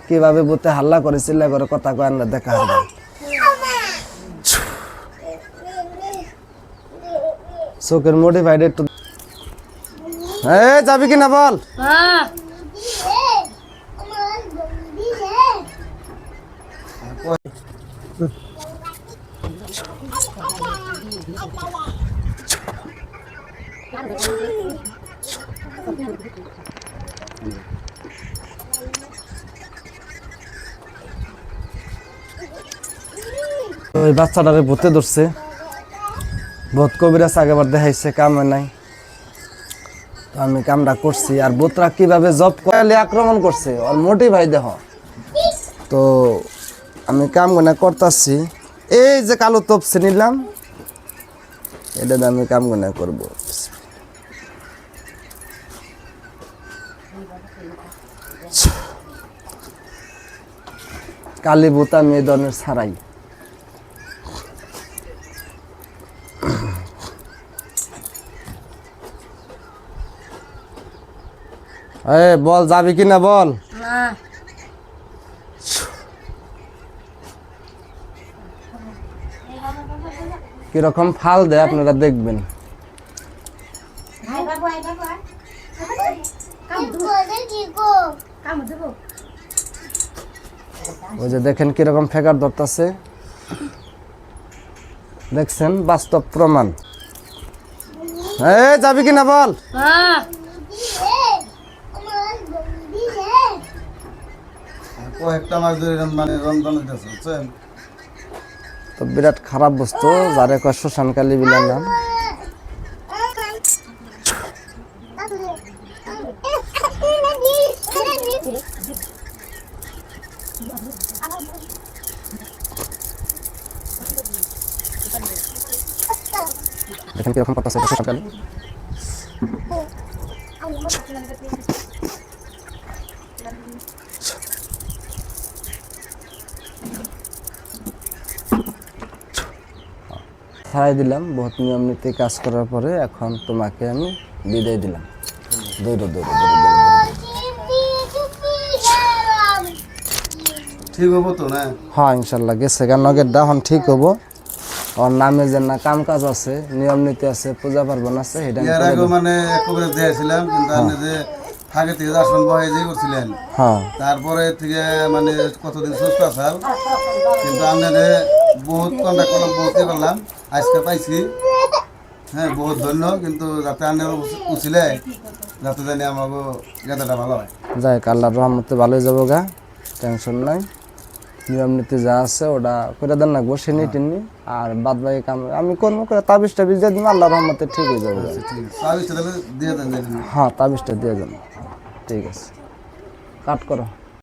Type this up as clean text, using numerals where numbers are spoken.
কিভাবে বুতে হাল্লা করে চিল্লা করে কথা কয় না দেখা হবে চোখের মোটিভাইড একটু যাবি কিনা বল ওই বাচ্চাটারে ভূতে ধরছে ভূত কবিরাজ আগেবার দেখাইছে কাম নাই আমি কামটা করছি আর ভূতরা কিভাবে জব করে আক্রমণ করছে ওর মোটিভাই দেহ তো আমি কাম গুনা করতেছি এই যে কালো তপসে নিলাম এটা আমি কাম গুনা করবো কালী ভূত আমি এই ধরনের ছাড়াই বল যাবি কিনা বল কিরকম ফাল দেয় আপনারা দেখবেন ওই যে দেখেন কিরকম ফেকার ধরতেছে দেখছেন বাস্তব প্রমাণ যাবি কিনা বল তো বিরাট খারাপ বস্তু যারে কয় শ্মশানকালী বিলাম দেখেন কিরকম করতেছে শ্মশানকালী ছাড়াই দিলাম বহুত নিয়ম নীতি কাজ করার পরে এখন তোমাকে আমি বিদায় দিলাম দৌড়ো দৌড়ো ঠিক হবো তো না হ্যাঁ ইনশাল্লাহ গেছে কেন নগেরটা এখন ঠিক হবো ওর নামে যে না কাম কাজ আছে নিয়ম নীতি আছে পূজা পার্বণ আছে এর আগে মানে একবার দিয়েছিলাম কিন্তু আপনি যে আগে থেকে আসন বহে যে করছিলেন হ্যাঁ তারপরে থেকে মানে কতদিন সুস্থ আসাল কিন্তু আপনাদের বহুত কন্ট্যাক্ট করলাম বহুত করলাম আজকে পাইছি হ্যাঁ বহুত ধন্য কিন্তু যাতে আপনার উচিলে যাতে জানি আমাকে গাদাটা ভালো হয় যাই আল্লাহর রহমতে ভালোই যাবো গা টেনশন নাই নিয়ম নীতি যা আছে ওটা করে দেন রাখবো সিনি টিনি আর বাদ বাকি কাম আমি করবো করে তাবিজটা দিয়ে দিন আল্লাহর রহমতে ঠিক হয়ে যাবে তাবিজটা দিয়ে দেন হ্যাঁ তাবিজটা দিয়ে দেন ঠিক আছে কাট করো